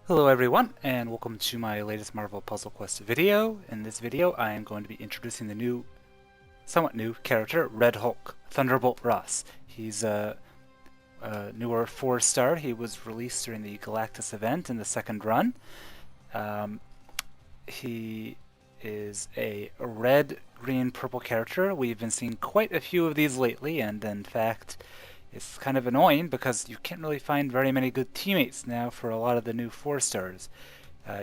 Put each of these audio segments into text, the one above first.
Hello everyone, and welcome to my latest Marvel Puzzle Quest video. In this video, I am going to be introducing the somewhat new character, Red Hulk, Thunderbolt Ross. He's a newer 4-star. He was released during the Galactus event in the second run. Um, he is a red, green, purple character. We've been seeing quite a few of these lately, and in fact, it's kind of annoying because you can't really find very many good teammates now for a lot of the new 4-stars.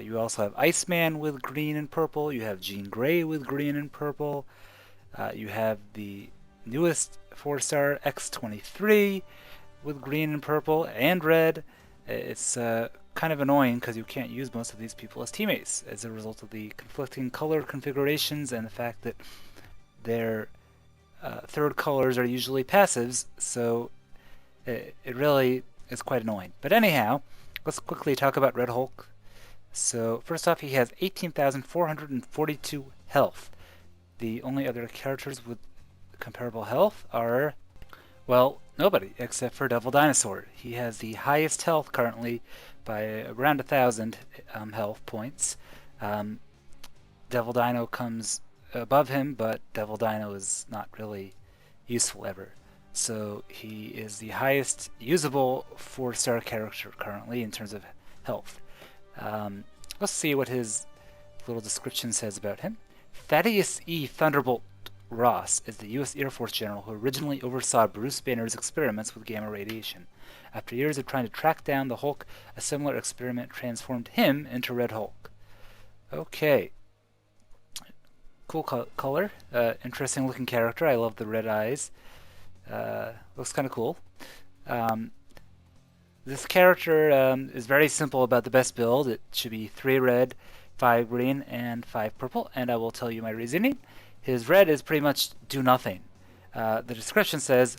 You also have Iceman with green and purple. You have Jean Grey with green and purple. You have the newest 4-star X-23 with green and purple and red. It's kind of annoying because you can't use most of these people as teammates as a result of the conflicting color configurations and the fact that their third colors are usually passives, so it really is quite annoying. But anyhow, let's quickly talk about Red Hulk. So first off, he has 18,442 health. The only other characters with comparable health are, well, nobody except for Devil Dinosaur. He has the highest health currently by around 1,000 health points. Um, Devil Dino comes above him, but Devil Dino is not really useful ever. So he is the highest usable 4-star character currently in terms of health. Um, let's see what his little description says about him. Thaddeus E. Thunderbolt Ross is the U.S. Air Force general who originally oversaw Bruce Banner's experiments with gamma radiation. After years of trying to track down the Hulk, a similar experiment transformed him into Red Hulk. Okay. Cool color. Interesting looking character. I love the red eyes. Looks kind of cool. Um, this character is very simple about the best build. It should be 3 red, 5 green, and 5 purple, and I will tell you my reasoning. His red is pretty much do nothing. The description says,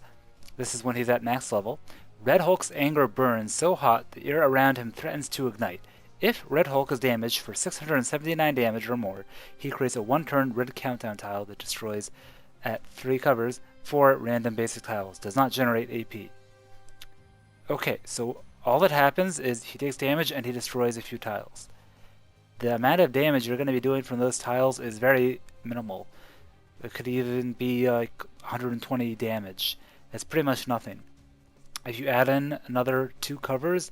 this is when he's at max level, Red Hulk's anger burns so hot the air around him threatens to ignite. If Red Hulk is damaged for 679 damage or more, he creates a 1-turn red countdown tile that destroys at 3 covers 4 random basic tiles. Does not generate AP. Okay, so all that happens is he takes damage and he destroys a few tiles. The amount of damage you're going to be doing from those tiles is very minimal. It could even be like 120 damage. It's pretty much nothing. If you add in another 2 covers,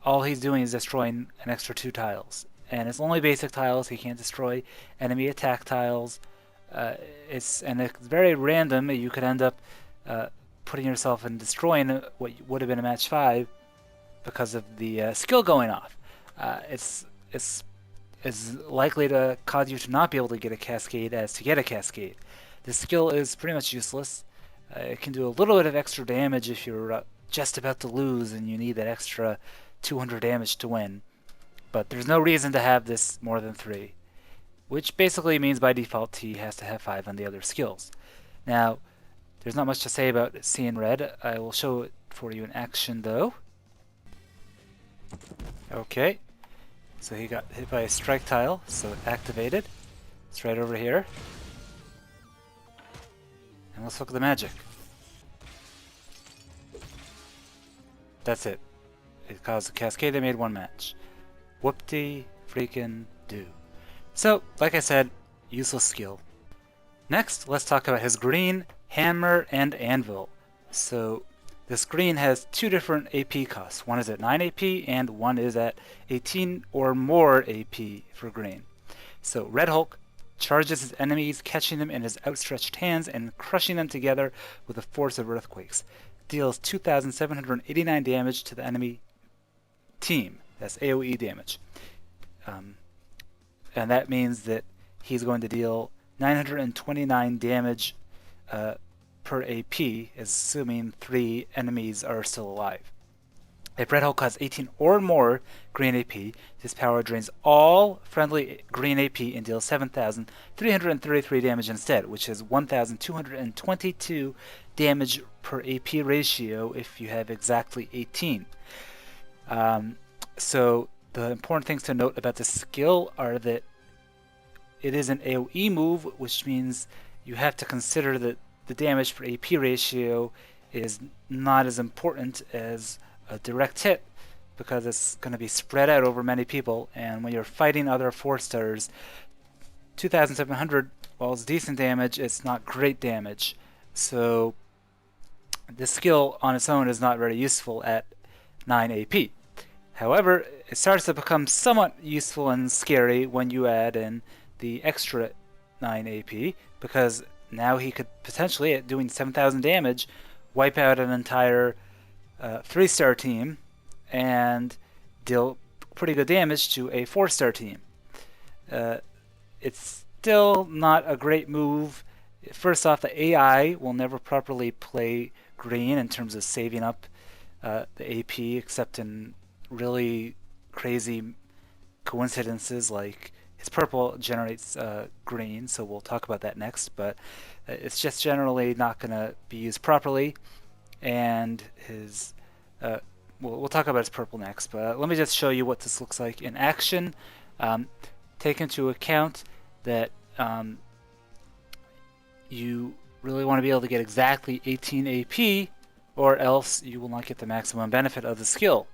all he's doing is destroying an extra 2 tiles. And it's only basic tiles. He can't destroy enemy attack tiles. It's very random. You could end up putting yourself in destroying what would have been a match 5 because of the skill going off. It's as likely to cause you to not be able to get a cascade as to get a cascade. The skill is pretty much useless. It can do a little bit of extra damage if you're just about to lose and you need that extra 200 damage to win. But there's no reason to have this more than 3, which basically means by default he has to have 5 on the other skills. Now, there's not much to say about seeing red. I will show it for you in action though. Okay, so he got hit by a strike tile, so it activated. It's right over here. And let's look at the magic. That's it. It caused a cascade that made 1 match. Whoop-de freaking do. So, like I said, useless skill. Next, let's talk about his green hammer and anvil. So, this green has 2 different AP costs. One is at 9 AP and one is at 18 or more AP for green. So, Red Hulk charges his enemies, catching them in his outstretched hands and crushing them together with the force of earthquakes. Deals 2,789 damage to the enemy team. That's AoE damage. And that means that he's going to deal 929 damage per AP, assuming 3 enemies are still alive. If Red Hulk has 18 or more green AP, his power drains all friendly green AP and deals 7,333 damage instead, which is 1,222 damage per AP ratio if you have exactly 18. So the important things to note about this skill are that it is an AoE move, which means you have to consider that the damage per AP ratio is not as important as a direct hit, because it's going to be spread out over many people, and when you're fighting other 4-stars, 2,700, while it's decent damage, it's not great damage. So this skill on its own is not very useful at 9 AP. However, it starts to become somewhat useful and scary when you add in the extra 9 AP, because now he could potentially, at doing 7,000 damage, wipe out an entire 3-star team and deal pretty good damage to a 4-star team. It's still not a great move. First off, the AI will never properly play green in terms of saving up the AP, except in really crazy coincidences like his purple generates green, so we'll talk about that next, but it's just generally not going to be used properly, and his we'll talk about his purple next, but let me just show you what this looks like in action. Take into account that you really want to be able to get exactly 18 AP, or else you will not get the maximum benefit of the skill.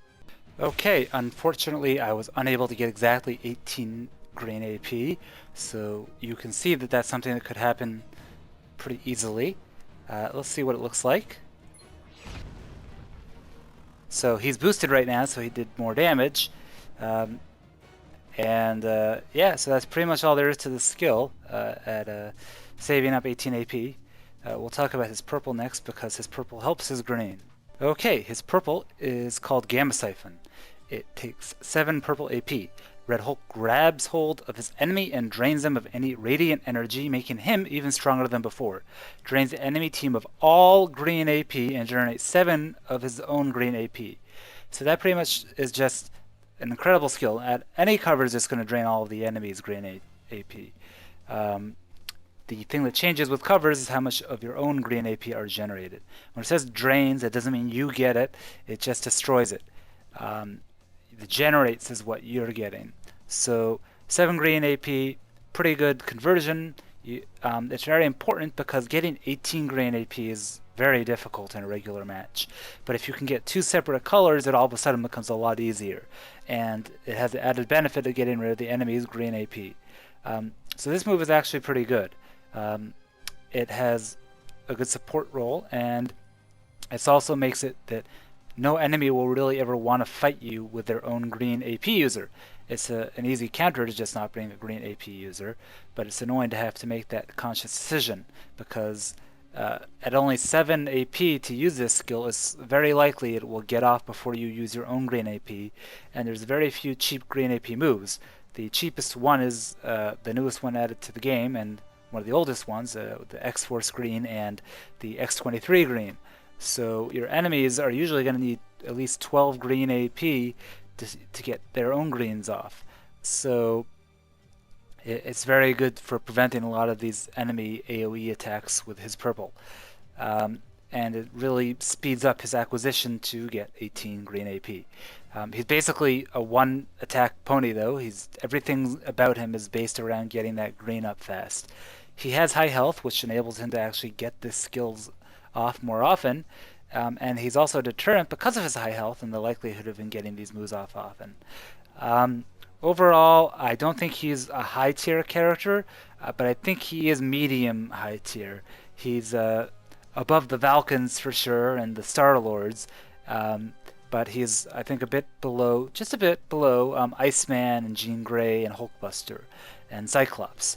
Okay, unfortunately I was unable to get exactly 18 green AP, so you can see that that's something that could happen pretty easily. Let's see what it looks like. So he's boosted right now, so he did more damage. Yeah, so that's pretty much all there is to the skill at saving up 18 AP. We'll talk about his purple next because his purple helps his green. Okay, his purple is called Gamma Siphon. It takes 7 purple AP. Red Hulk grabs hold of his enemy and drains them of any radiant energy, making him even stronger than before. Drains the enemy team of all green AP and generates 7 of his own green AP. So that pretty much is just an incredible skill. At any cover is just going to drain all of the enemy's green AP. The thing that changes with covers is how much of your own green AP are generated. When it says drains, it doesn't mean you get it, it just destroys it. The generates is what you're getting. So 7 green AP, pretty good conversion. It's very important because getting 18 green AP is very difficult in a regular match. But if you can get 2 separate colors, it all of a sudden becomes a lot easier. And it has the added benefit of getting rid of the enemy's green AP. So this move is actually pretty good. It has a good support role, and it also makes it that no enemy will really ever want to fight you with their own green AP user. It's an easy counter to just not bring a green AP user, but it's annoying to have to make that conscious decision because at only 7 AP to use this skill, it's very likely it will get off before you use your own green AP, and there's very few cheap green AP moves. The cheapest one is the newest one added to the game, and one of the oldest ones, the X-Force green and the X-23 green. So your enemies are usually going to need at least 12 green AP to get their own greens off. So it's very good for preventing a lot of these enemy AoE attacks with his purple. And it really speeds up his acquisition to get 18 green AP. He's basically a one-attack pony, though. Everything about him is based around getting that green up fast. He has high health, which enables him to actually get the skills off more often, and he's also a deterrent because of his high health and the likelihood of him getting these moves off often. Overall, I don't think he's a high-tier character, but I think he is medium high-tier. He's above the Valkyns for sure and the Star-Lords, but he's, I think, just a bit below Iceman and Jean Grey and Hulkbuster and Cyclops.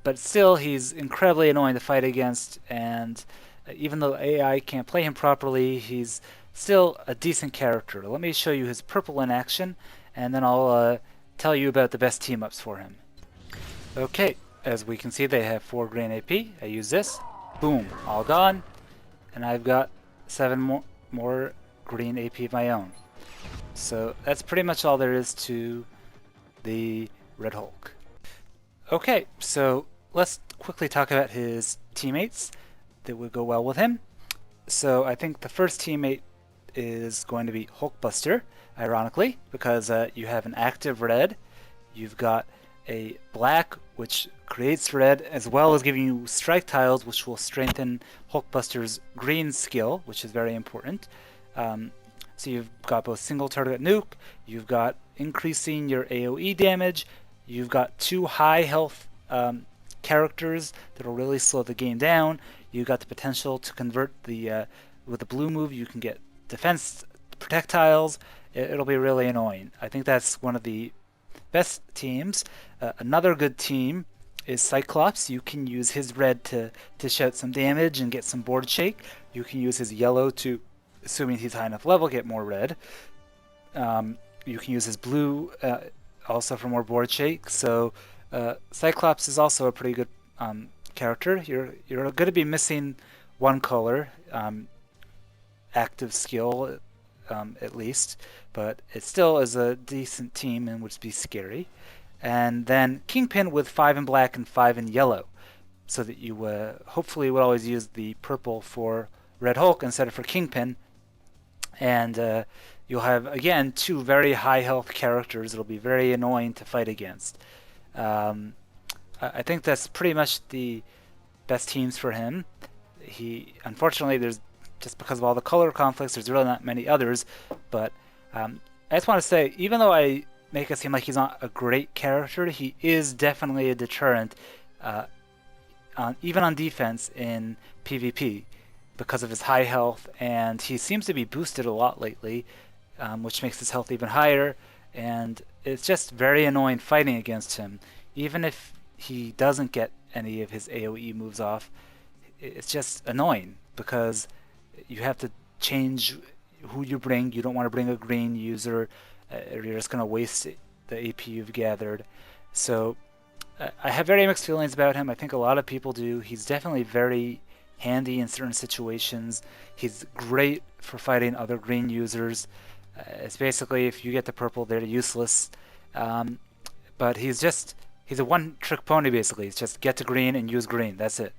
But still, he's incredibly annoying to fight against, and even though AI can't play him properly, he's still a decent character. Let me show you his purple in action, and then I'll tell you about the best team-ups for him. Okay, as we can see, they have 4 green AP. I use this. Boom, all gone. And I've got 7 more green AP of my own. So that's pretty much all there is to the Red Hulk. Okay, so let's quickly talk about his teammates that would go well with him. So I think the first teammate is going to be Hulkbuster, ironically, because you have an active red, you've got a black, which creates red, as well as giving you strike tiles, which will strengthen Hulkbuster's green skill, which is very important. So you've got both single target nuke, you've got increasing your AoE damage, you've got 2 high health characters that'll really slow the game down. You've got the potential to convert the with the blue move. You can get defense projectiles. It'll be really annoying. I think that's one of the best teams. Another good team is Cyclops. You can use his red to dish out some damage and get some board shake. You can use his yellow to, assuming he's high enough level, get more red. You can use his blue also for more board shake. So Cyclops is also a pretty good character. You're going to be missing one color, active skill at least, but it still is a decent team and would be scary. And then Kingpin with 5 in black and 5 in yellow, so that you hopefully would always use the purple for Red Hulk instead of for Kingpin. And you'll have, again, 2 very high health characters. It'll be very annoying to fight against. I think that's pretty much the best teams for him. Unfortunately, there's just because of all the color conflicts, there's really not many others. But I just want to say, even though I make it seem like he's not a great character, he is definitely a deterrent, even on defense in PvP, because of his high health, and he seems to be boosted a lot lately, which makes his health even higher. And it's just very annoying fighting against him. Even if he doesn't get any of his AoE moves off, it's just annoying because you have to change who you bring. You don't want to bring a green user, or you're just going to waste the AP you've gathered. So I have very mixed feelings about him. I think a lot of people do. He's definitely very handy in certain situations. He's great for fighting other green users. It's basically, if you get the purple, they're useless. But he's a one-trick pony, basically. It's just get to green and use green. That's it.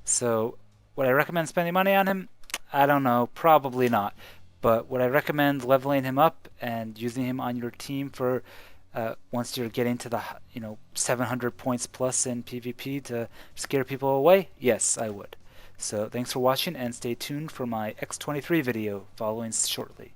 So would I recommend spending money on him? I don't know. Probably not. But would I recommend leveling him up and using him on your team for once you're getting to the 700 points plus in PvP to scare people away? Yes, I would. So thanks for watching, and stay tuned for my X23 video following shortly.